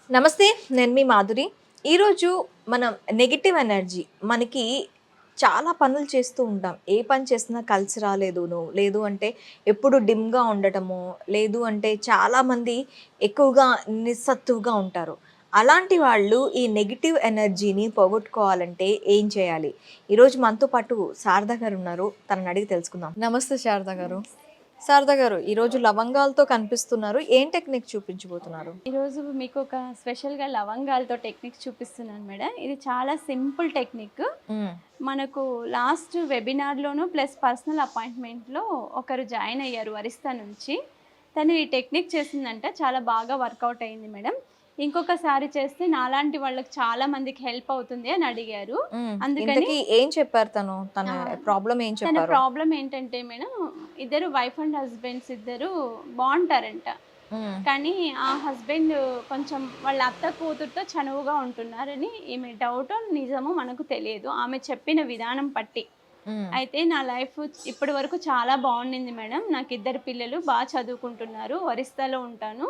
నమస్తే. నేను మీ మాధురి. ఈరోజు మనం నెగెటివ్ ఎనర్జీ మనకి చాలా పనులు చేస్తూ ఉంటాం. ఏ పని చేసినా కలిసి రాలేదునో, లేదు అంటే ఎప్పుడు డిమ్‌గా ఉండటమో, లేదు అంటే చాలామంది ఎక్కువగా నిస్సత్తువగా ఉంటారు. అలాంటి వాళ్ళు ఈ నెగెటివ్ ఎనర్జీని పోగొట్టుకోవాలంటే ఏం చేయాలి? ఈరోజు మనతో పాటు శారద గారున్నారు. తనని అడిగి తెలుసుకుందాం. నమస్తే శారద గారు. శారద గారు, ఈరోజు లవంగాలతో కనిపిస్తున్నారు. ఏం టెక్నిక్ చూపించబోతున్నారు? ఈరోజు మీకు ఒక స్పెషల్‌గా లవంగాలతో టెక్నిక్స్ చూపిస్తున్నాను మేడం. ఇది చాలా సింపుల్ టెక్నిక్. హ్మ్. మనకు లాస్ట్ వెబినార్‌లోను ప్లస్ పర్సనల్ అపాయింట్మెంట్‌లో ఒకరు జాయిన్ అయ్యారు ఒరిస్సా నుంచి. తను ఈ టెక్నిక్ చేసిందంట చాలా బాగా వర్కౌట్ అయింది మేడం. ఇంకొకసారి చేస్తే నాలాంటి వాళ్ళకి చాలా మందికి హెల్ప్ అవుతుంది అని అడిగారు. అందుకని ఇంతకీ ఏం చెప్పారు తను? తన ఆ! ప్రాబ్లమ్ ఏం తన చెప్పారు? ప్రాబ్లమ్ ఏంటంటే మేడం, ఇద్దరు వైఫ్ అండ్ హస్బెండ్స్ ఇద్దరు బావుంటారంట. హ్మ్. కానీ ఆ హస్బెండ్ కొంచెం వాళ్ళ అత్త కూతురుతో చనువుగా ఉంటున్నారని ఈమె డౌటో నిజమో మనకు తెలియదు. ఆమె చెప్పిన విధానం పట్టి. హ్మ్. అయితే నా లైఫ్ ఇప్పటి వరకు చాలా బాగుండింది మేడం. నాకు ఇద్దరు పిల్లలు బాగా చదువుకుంటున్నారు. ఒరిస్సాలో ఉంటాను.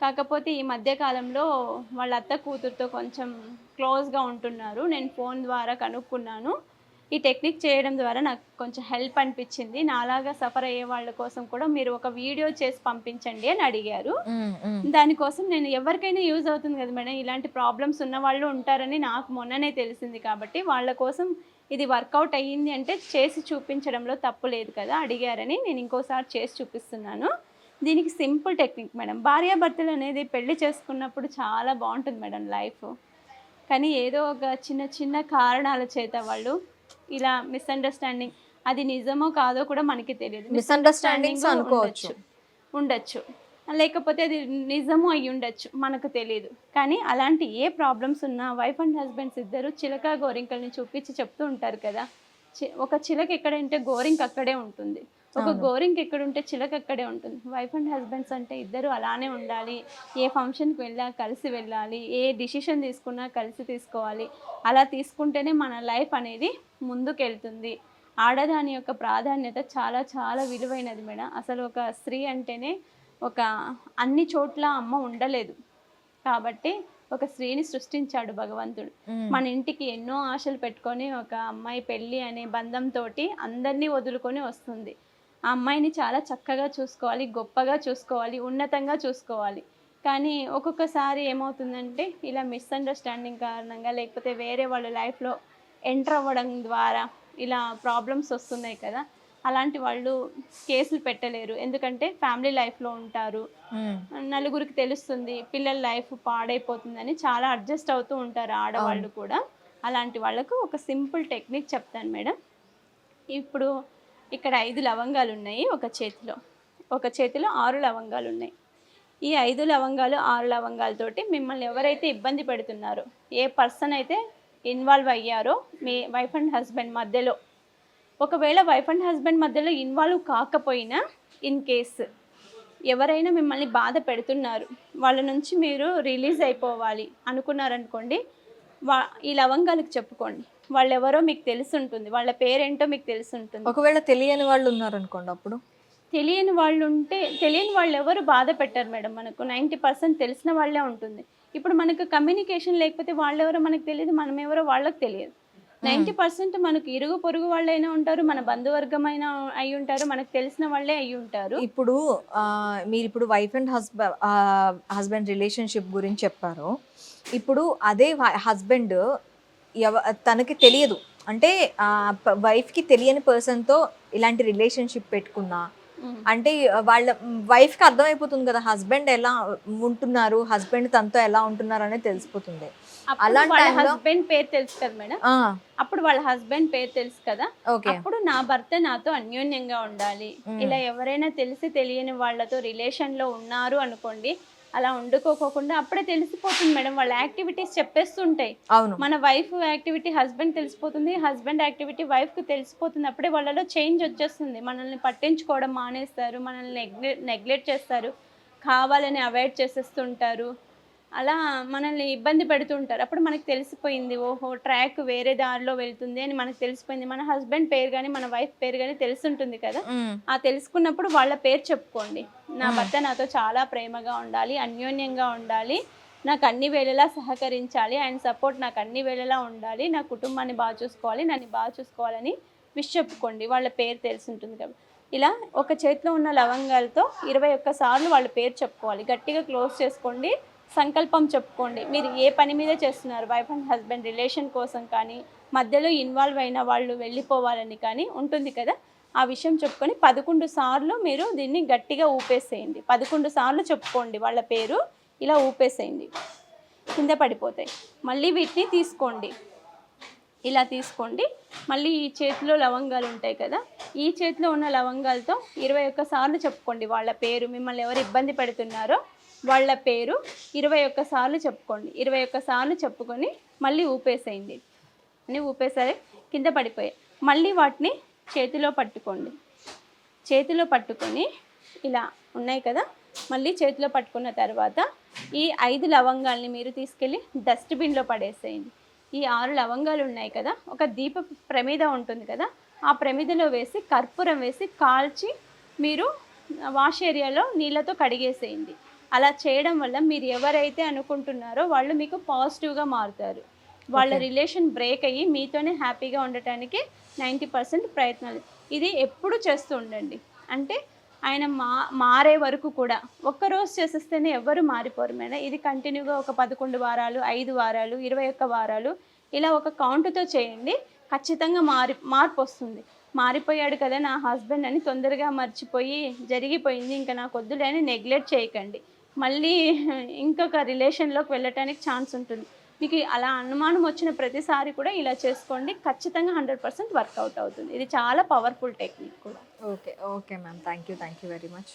కాకపోతే ఈ మధ్య కాలంలో వాళ్ళ అత్త కూతురుతో కొంచెం క్లోజ్‌గా ఉంటున్నారు. నేను ఫోన్ ద్వారా కనుక్కున్నాను. ఈ టెక్నిక్ చేయడం ద్వారా నాకు కొంచెం హెల్ప్ అనిపించింది. నాలాగా సఫర్ అయ్యే వాళ్ళ కోసం కూడా మీరు ఒక వీడియో చేసి పంపించండి అని అడిగారు. హ్మ్. హ్మ్. దానికోసం నేను ఎవరికైనా యూజ్ అవుతుంది కదా మేడం. ఇలాంటి ప్రాబ్లమ్స్ ఉన్నవాళ్ళు ఉంటారని నాకు మొన్ననే తెలిసింది కాబట్టి, వాళ్ళ కోసం ఇది వర్కౌట్ అయ్యింది అంటే చేసి చూపించడంలో తప్పు లేదు కదా! అడిగారని నేను ఇంకోసారి చేసి చూపిస్తున్నాను. దీనికి సింపుల్ టెక్నిక్ మేడం. భార్యాభర్తలు అనేది పెళ్లి చేసుకున్నప్పుడు చాలా బావుంటుంది మేడం లైఫు. కానీ ఏదో ఒక చిన్న చిన్న కారణాల చేత వాళ్ళు ఇలా మిస్‌అండర్‌స్టాండింగ్, అది నిజమో కాదో కూడా మనకి తెలీదు. మిస్‌అండర్‌స్టాండింగ్స్ మిస్‌అండర్‌స్టాండింగు అనుకోవచ్చు. ఉండొచ్చు. ఉండొచ్చు. లేకపోతే అది నిజము అయ్యుండొచ్చు. మనకు తెలీదు. కానీ అలాంటి ఏ ప్రాబ్లమ్స్ ఉన్నా వైఫ్ అండ్ హస్బెండ్స్ ఇద్దరు చిలక గోరింకల్ని చూపించి చెప్తూ ఉంటారు కదా! ఒక చిలక ఎక్కడంటే గోరింక అక్కడే ఉంటుంది. ఒక అవును. గోరింక ఎక్కడుంటే చిలక అక్కడే ఉంటుంది. వైఫ్ అండ్ హస్బెండ్స్ అంటే ఇద్దరు అలానే ఉండాలి. ఏ ఫంక్షన్‌కి వెళ్ళినా కలిసి వెళ్ళాలి. ఏ డిసిషన్ తీసుకున్నా కలిసి తీసుకోవాలి. అలా తీసుకుంటేనే మన లైఫ్ అనేది ముందుకెళ్తుంది. ఆడదాని యొక్క ప్రాధాన్యత చాలా చాలా విలువైనది మేడం. అసలు ఒక స్త్రీ అంటేనే ఒక అన్ని చోట్ల అమ్మ ఉండలేదు. కాబట్టి ఒక స్త్రీని సృష్టించాడు భగవంతుడు. హ్మ్. మన ఇంటికి ఎన్నో ఆశలు పెట్టుకొని ఒక అమ్మాయి పెళ్లి అనే బంధంతోటి అందరిని వదులుకొని వస్తుంది. ఆ అమ్మాయిని చాలా చక్కగా చూసుకోవాలి, గొప్పగా చూసుకోవాలి, ఉన్నతంగా చూసుకోవాలి. కానీ ఒక్కొక్కసారి ఏమవుతుందంటే ఇలా మిస్‌అండర్‌స్టాండింగ్ కారణంగా లేకపోతే వేరే వాళ్ళ లైఫ్‌లో ఎంటర్ అవ్వడం ద్వారా ఇలా ప్రాబ్లమ్స్ వస్తున్నాయి కదా! అలాంటి వాళ్ళు కేసులు పెట్టలేరు. ఎందుకంటే ఫ్యామిలీ లైఫ్‌లో ఉంటారు. హ్మ్. నలుగురికి తెలుస్తుంది. పిల్లల లైఫ్ పాడైపోతుందని చాలా అడ్జస్ట్ అవుతూ ఉంటారు అవును. ఆడవాళ్ళు కూడా. అలాంటి వాళ్ళకు ఒక సింపుల్ టెక్నిక్ చెప్తాను మేడం. ఇప్పుడు ఇక్కడ 5 లవంగాలున్నాయి ఒక చేతిలో. ఒక చేతిలో 6 లవంగాలున్నాయి. ఈ 5 లవంగాలు, 6 లవంగాలతోటి మిమ్మల్ని ఎవరైతే ఇబ్బంది పెడుతున్నారో, ఏ పర్సన్ అయితే ఇన్వాల్వ్ అయ్యారో మీ వైఫ్ అండ్ హస్బెండ్ మధ్యలో, ఒకవేళ వైఫ్ అండ్ హస్బెండ్ మధ్యలో ఇన్వాల్వ్ కాకపోయినా ఇన్ కేస్ ఎవరైనా మిమ్మల్ని బాధ పెడుతున్నారు, వాళ్ళ నుంచి మీరు రిలీజ్ అయిపోవాలి అనుకున్నారనుకోండి, వా ఈ లవంగాలకు చెప్పుకోండి. వాళ్ళెవరో మీకు తెలిసుంటుంది. వాళ్ళ పేరేంటో మీకు తెలిసుంటుంది. ఒకవేళ తెలియని వాళ్ళు ఉన్నారనుకోండి అప్పుడు? తెలియని వాళ్ళెవరు బాధ పెట్టరు మేడం మనకు. 90% తెలిసిన వాళ్ళే ఉంటుంది. ఇప్పుడు మనకు కమ్యూనికేషన్ లేకపోతే వాళ్ళెవరో మనకు తెలీదు. మనమెవరో వాళ్ళకి తెలియదు. హ్మ్. 90% మనకు ఇరుగు పొరుగు వాళ్ళైనా ఉంటారు. మన బంధువర్గమైనా అయ్యుంటారు. మనకు తెలిసిన వాళ్ళే అయ్యుంటారు. ఇప్పుడు మీరిప్పుడు వైఫ్ అండ్ హస్బెండ్ రిలేషన్‌షిప్ గురించి చెప్పారు. ఇప్పుడు అదే హస్బెండ్ ఎవ తనకి తెలియదు. అంటే వైఫ్‌కి తెలియని పర్సన్‌తో ఇలాంటి రిలేషన్‌షిప్ పెట్టుకున్నా, హ్మ్. అంటే వాళ్ళ వైఫ్‌కి అర్థమైపోతుంది కదా! హస్బెండ్ ఎలా ఉంటున్నారు, హస్బెండ్ తనతో ఎలా ఉంటున్నారు అనేది తెలిసిపోతుంది. అప్పుడు అలాంటి వాళ్ళ టైంలో హస్బెండ్ పేరు తెలుసు కదా మేడం. ఆ! అప్పుడు వాళ్ళ హస్బెండ్ పేరు తెలుసు కదా! ఓకే. అప్పుడు నా భర్త నాతో అన్యోన్యంగా ఉండాలి. హ్మ్. ఇలా ఎవరైనా తెలిసి తెలియని వాళ్ళతో రిలేషన్‌లో ఉన్నారు అనుకోండి, అలా వండుకోకోకుండా అప్పుడే తెలిసిపోతుంది మేడం. వాళ్ళ యాక్టివిటీస్ చెప్పేస్తుంటాయి. అవును. మన వైఫ్ యాక్టివిటీ హస్బెండ్ తెలిసిపోతుంది. హస్బెండ్ యాక్టివిటీ వైఫ్‌కి తెలిసిపోతుంది. అప్పుడే వాళ్ళలో చేంజ్ వచ్చేస్తుంది. మనల్ని పట్టించుకోవడం మానేస్తారు. మనల్ని నెగ్లెక్ట్ చేస్తారు. కావాలని అవాయిడ్ చేసేస్తుంటారు. అలా మనల్ని ఇబ్బంది పెడుతూ ఉంటారు. అప్పుడు మనకు తెలిసిపోయింది. ఓహో! ట్రాక్ వేరే దారిలో వెళ్తుంది అని మనకు తెలిసిపోయింది. మన హస్బెండ్ పేరు గాని, మన వైఫ్ పేరు గాని తెలిసుంటుంది కదా! హ్మ్. ఆ తెలుసుకున్నప్పుడు వాళ్ళ పేరు చెప్పుకోండి. నా హ్మ్. భర్త నాతో చాలా ప్రేమగా ఉండాలి, అన్యోన్యంగా ఉండాలి. నాకు అన్ని వేళలా సహకరించాలి, ఆయన సపోర్ట్ నాకు అన్ని వేళలా ఉండాలి, నా కుటుంబాన్ని బాగా చూసుకోవాలి, నన్ను బాగా చూసుకోవాలని విష్ చెప్పుకోండి. వాళ్ళ పేరు తెలిసి ఉంటుంది కాబట్టి ఇలా ఒక చేతిలో ఉన్న లవంగాలతో 21 సార్లు వాళ్ళ పేరు చెప్పుకోవాలి. గట్టిగా క్లోజ్ చేసుకోండి, సంకల్పం చెప్పుకోండి. మీరు ఏ పని మీద చేస్తున్నారు, వైఫ్ అండ్ హస్బెండ్ రిలేషన్ కోసం కానీ, మధ్యలో ఇన్వాల్వ్ అయిన వాళ్ళు వెళ్ళిపోవాలని కానీ ఉంటుంది కదా, ఆ విషయం చెప్పుకొని 11 సార్లు మీరు దీన్ని గట్టిగా ఊపేసేయండి. 11 సార్లు చెప్పుకోండి వాళ్ళ పేరు, ఇలా ఊపేసేయండి, కింద పడిపోతాయి. మళ్ళీ వీటిని తీసుకోండి, ఇలా తీసుకోండి. మళ్ళీ ఈ చేతిలో లవంగాలు ఉంటాయి కదా, ఈ చేతిలో ఉన్న లవంగాలతో 21 సార్లు చెప్పుకోండి వాళ్ళ పేరు. మిమ్మల్ని ఎవరు ఇబ్బంది పెడుతున్నారో వాళ్ళ పేరు 21 సార్లు చెప్పుకోండి. 21 సార్లు చెప్పుకొని మళ్ళీ ఊపేసేయండి. అని ఊపేసరి కింద పడిపోయాయి. మళ్ళీ వాటిని చేతిలో పట్టుకోండి. చేతిలో పట్టుకొని ఇలా ఉన్నాయి కదా, మళ్ళీ చేతిలో పట్టుకున్న తర్వాత ఈ 5 లవంగాల్ని మీరు తీసుకెళ్ళి డస్ట్బిన్లో పడేసేయండి. ఈ 6 లవంగాలు ఉన్నాయి కదా, ఒక దీప ప్రమిద ఉంటుంది కదా, ఆ ప్రమిదలో వేసి కర్పూరం వేసి కాల్చి మీరు వాష్ ఏరియాలో నీళ్ళతో కడిగేసేయండి. అలా చేయడం వల్ల మీరు ఎవరైతే అనుకుంటున్నారో వాళ్ళు మీకు పాజిటివ్గా మారుతారు. వాళ్ళ రిలేషన్ బ్రేక్ అయ్యి మీతోనే హ్యాపీగా ఉండటానికి 90% ప్రయత్నాలు. ఇది ఎప్పుడు చేస్తూ ఉండండి. అంటే ఆయన మారే వరకు కూడా. ఒక్కరోజు చేసేస్తేనే ఎవ్వరు మారిపోరు మేడం. ఇది కంటిన్యూగా ఒక 11 వారాలు, 5 వారాలు, 21 వారాలు ఇలా ఒక కౌంటుతో చేయండి. ఖచ్చితంగా మార్పు వస్తుంది. మారిపోయాడు కదా నా హస్బెండ్ అని తొందరగా మర్చిపోయి జరిగిపోయింది ఇంకా నాకు వద్దులే అని నెగ్లెక్ట్ చేయకండి. మళ్ళీ ఇంకొక రిలేషన్లోకి వెళ్ళటానికి ఛాన్స్ ఉంటుంది. మీకు అలా అనుమానం వచ్చిన ప్రతిసారి కూడా ఇలా చేసుకోండి. ఖచ్చితంగా 100% వర్కౌట్ అవుతుంది. ఇది చాలా పవర్ఫుల్ టెక్నిక్ కూడా. Okay ma'am, thank you very much.